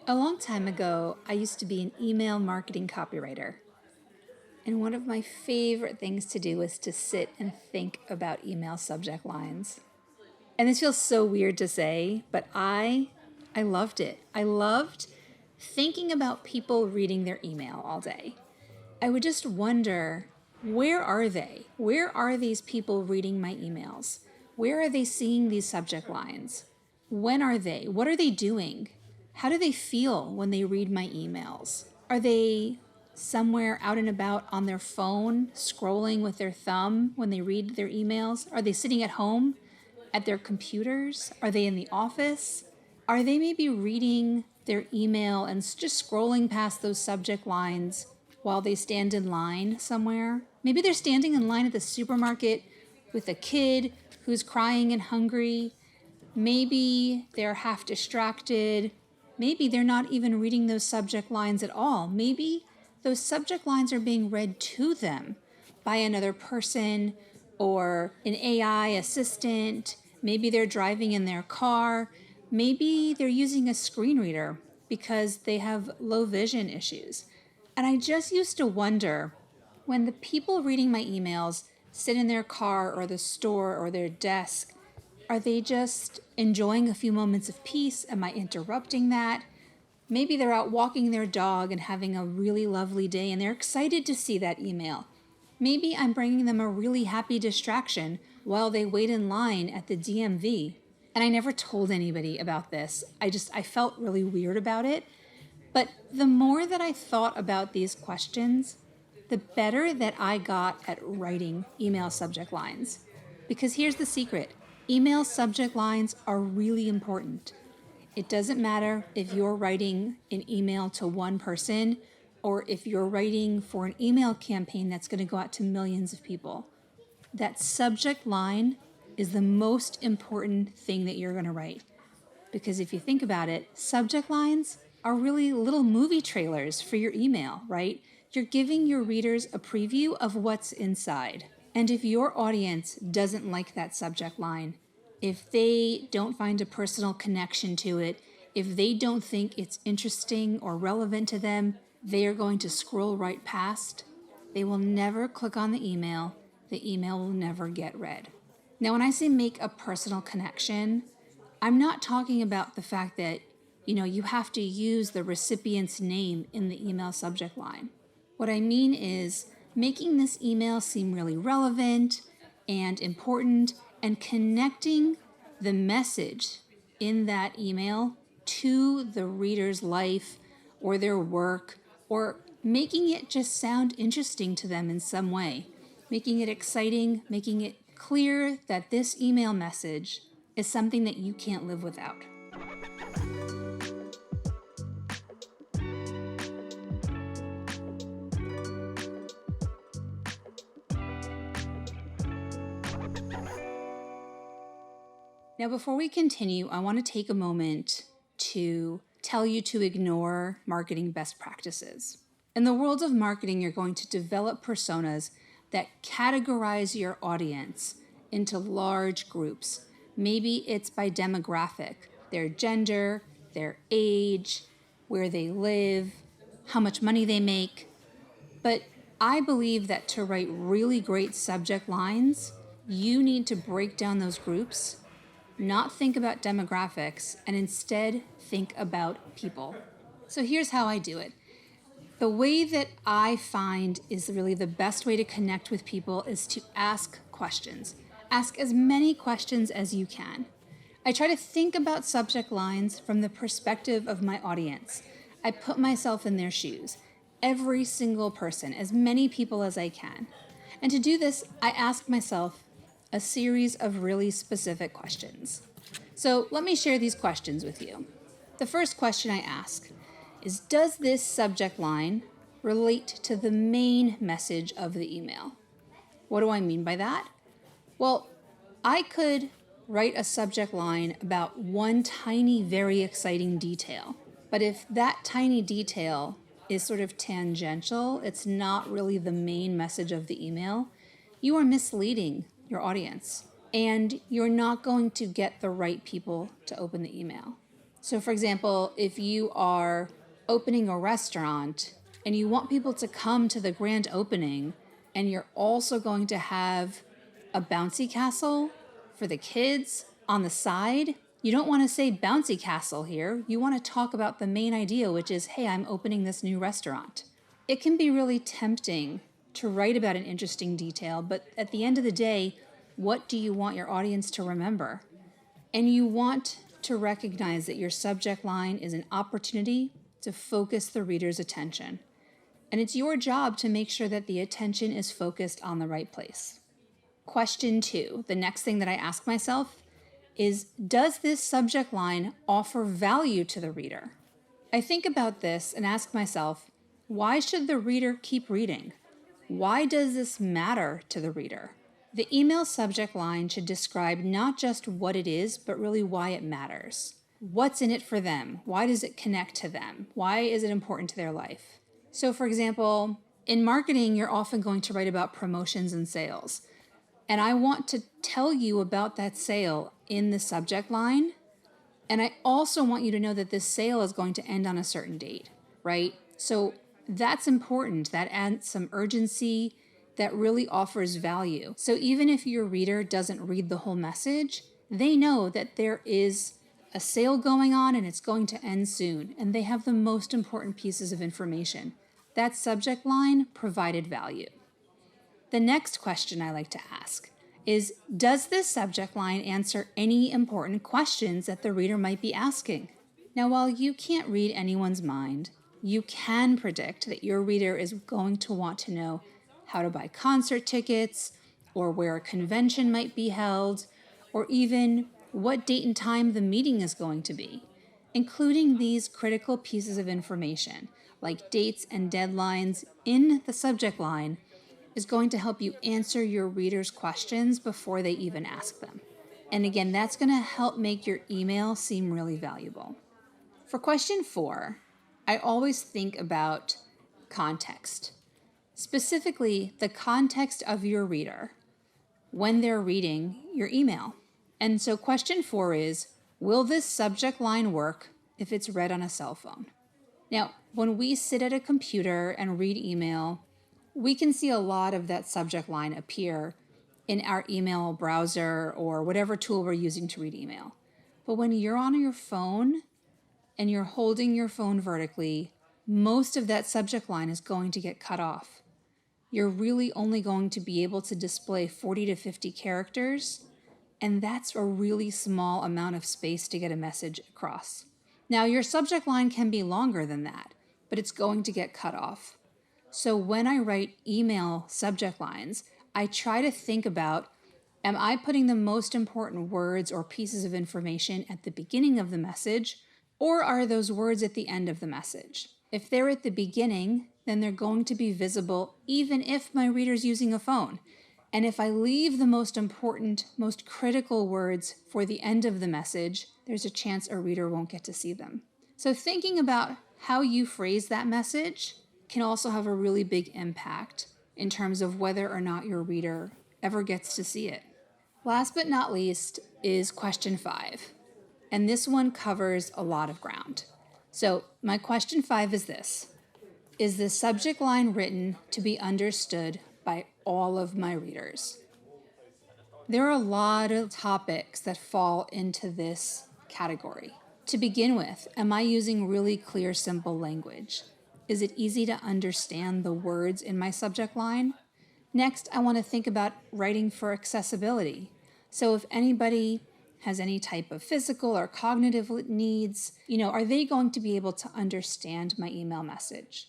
A long time ago, I used to be an email marketing copywriter. And one of my favorite things to do was to sit and think about email subject lines. And this feels so weird to say, but I loved it. I loved thinking about people reading their email all day. I would just wonder, where are they? Where are these people reading my emails? Where are they seeing these subject lines? When are they? What are they doing? How do they feel when they read my emails? Are they somewhere out and about on their phone, scrolling with their thumb when they read their emails? Are they sitting at home at their computers? Are they in the office? Are they maybe reading their email and just scrolling past those subject lines while they stand in line somewhere? Maybe they're standing in line at the supermarket with a kid who's crying and hungry. Maybe they're half distracted. Maybe they're not even reading those subject lines at all. Maybe those subject lines are being read to them by another person or an AI assistant. Maybe they're driving in their car. Maybe they're using a screen reader because they have low vision issues. And I just used to wonder, when the people reading my emails sit in their car or the store or their desk, are they just enjoying a few moments of peace? Am I interrupting that? Maybe they're out walking their dog and having a really lovely day and they're excited to see that email. Maybe I'm bringing them a really happy distraction while they wait in line at the DMV. And I never told anybody about this. I felt really weird about it. But the more that I thought about these questions, the better that I got at writing email subject lines. Because here's the secret. Email subject lines are really important. It doesn't matter if you're writing an email to one person or if you're writing for an email campaign that's going to go out to millions of people. That subject line is the most important thing that you're going to write. Because if you think about it, subject lines are really little movie trailers for your email, right? You're giving your readers a preview of what's inside. And if your audience doesn't like that subject line, if they don't find a personal connection to it, if they don't think it's interesting or relevant to them, they are going to scroll right past. They will never click on the email. The email will never get read. Now, when I say make a personal connection, I'm not talking about the fact that, you have to use the recipient's name in the email subject line. What I mean is making this email seem really relevant and important and connecting the message in that email to the reader's life or their work, or making it just sound interesting to them in some way, making it exciting, making it clear that this email message is something that you can't live without. Now, before we continue, I want to take a moment to tell you to ignore marketing best practices. In the world of marketing, you're going to develop personas that categorize your audience into large groups. Maybe it's by demographic, their gender, their age, where they live, how much money they make. But I believe that to write really great subject lines, you need to break down those groups, not think about demographics, and instead think about people. So here's how I do it. The way that I find is really the best way to connect with people is to ask questions. Ask as many questions as you can. I try to think about subject lines from the perspective of my audience. I put myself in their shoes. Every single person, as many people as I can. And to do this, I ask myself a series of really specific questions. So let me share these questions with you. The first question I ask is, does this subject line relate to the main message of the email? What do I mean by that? Well, I could write a subject line about one tiny, very exciting detail. But if that tiny detail is sort of tangential, it's not really the main message of the email, you are misleading your audience, and you're not going to get the right people to open the email. So for example, if you are opening a restaurant and you want people to come to the grand opening, and you're also going to have a bouncy castle for the kids on the side, you don't want to say bouncy castle here. You want to talk about the main idea, which is, hey, I'm opening this new restaurant. It can be really tempting to write about an interesting detail, but at the end of the day, what do you want your audience to remember? And you want to recognize that your subject line is an opportunity to focus the reader's attention. And it's your job to make sure that the attention is focused on the right place. Question 2, the next thing that I ask myself is, does this subject line offer value to the reader? I think about this and ask myself, why should the reader keep reading? Why does this matter to the reader? The email subject line should describe not just what it is, but really why it matters. What's in it for them? Why does it connect to them? Why is it important to their life? So for example, in marketing, you're often going to write about promotions and sales. And I want to tell you about that sale in the subject line. And I also want you to know that this sale is going to end on a certain date, right? So that's important. That adds some urgency, that really offers value. So even if your reader doesn't read the whole message, they know that there is a sale going on and it's going to end soon, and they have the most important pieces of information. That subject line provided value. The next question I like to ask is, does this subject line answer any important questions that the reader might be asking? Now, while you can't read anyone's mind, you can predict that your reader is going to want to know how to buy concert tickets, or where a convention might be held, or even what date and time the meeting is going to be. Including these critical pieces of information, like dates and deadlines, in the subject line is going to help you answer your readers' questions before they even ask them. And again, that's going to help make your email seem really valuable. For question 4, I always think about context. Specifically, the context of your reader when they're reading your email. And so question 4 is, will this subject line work if it's read on a cell phone? Now, when we sit at a computer and read email, we can see a lot of that subject line appear in our email browser or whatever tool we're using to read email. But when you're on your phone and you're holding your phone vertically, most of that subject line is going to get cut off. You're really only going to be able to display 40 to 50 characters, and that's a really small amount of space to get a message across. Now, your subject line can be longer than that, but it's going to get cut off. So when I write email subject lines, I try to think about, am I putting the most important words or pieces of information at the beginning of the message, or are those words at the end of the message? If they're at the beginning, then they're going to be visible even if my reader's using a phone. And if I leave the most important, most critical words for the end of the message, there's a chance a reader won't get to see them. So thinking about how you phrase that message can also have a really big impact in terms of whether or not your reader ever gets to see it. Last but not least is question 5. And this one covers a lot of ground. So my question 5 is this: is the subject line written to be understood by all of my readers? There are a lot of topics that fall into this category. To begin with, am I using really clear, simple language? Is it easy to understand the words in my subject line? Next, I want to think about writing for accessibility. So if anybody has any type of physical or cognitive needs, are they going to be able to understand my email message?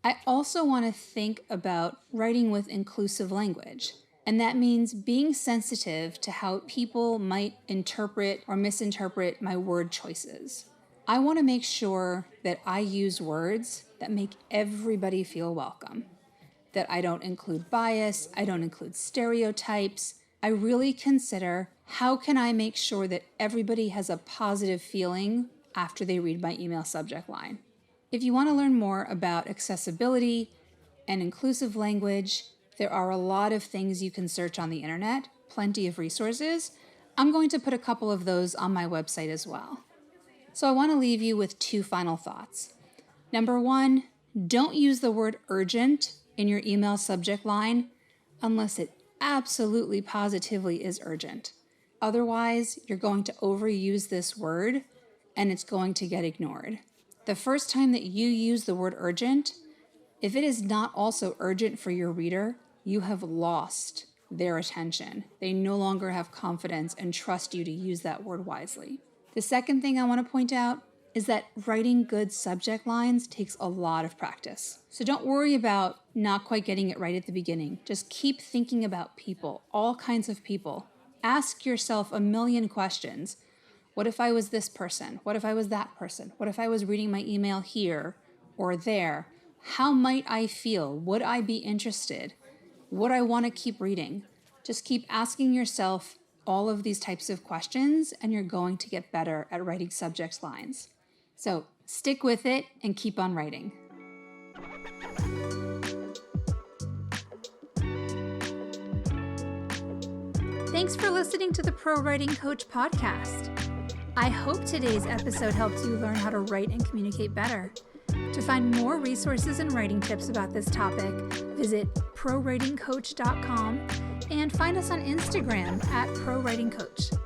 I also want to think about writing with inclusive language. And that means being sensitive to how people might interpret or misinterpret my word choices. I want to make sure that I use words that make everybody feel welcome, that I don't include bias, I don't include stereotypes. I really consider, how can I make sure that everybody has a positive feeling after they read my email subject line? If you want to learn more about accessibility and inclusive language, there are a lot of things you can search on the internet, plenty of resources. I'm going to put a couple of those on my website as well. So I want to leave you with 2 final thoughts. Number 1, don't use the word urgent in your email subject line unless it absolutely positively is urgent. Otherwise, you're going to overuse this word and it's going to get ignored. The first time that you use the word urgent, if it is not also urgent for your reader, you have lost their attention. They no longer have confidence and trust you to use that word wisely. The second thing I want to point out is that writing good subject lines takes a lot of practice. So don't worry about not quite getting it right at the beginning. Just keep thinking about people, all kinds of people. Ask yourself a million questions. What if I was this person? What if I was that person? What if I was reading my email here or there? How might I feel? Would I be interested? Would I want to keep reading? Just keep asking yourself all of these types of questions and you're going to get better at writing subject lines. So stick with it and keep on writing. Thanks for listening to the Pro Writing Coach podcast. I hope today's episode helped you learn how to write and communicate better. To find more resources and writing tips about this topic, visit prowritingcoach.com and find us on Instagram @prowritingcoach.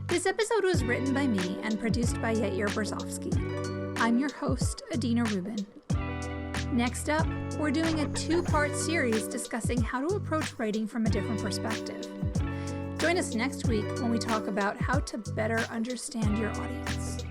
This episode was written by me and produced by Yair Berzofsky. I'm your host, Adina Rubin. Next up, we're doing a 2-part series discussing how to approach writing from a different perspective. Join us next week when we talk about how to better understand your audience.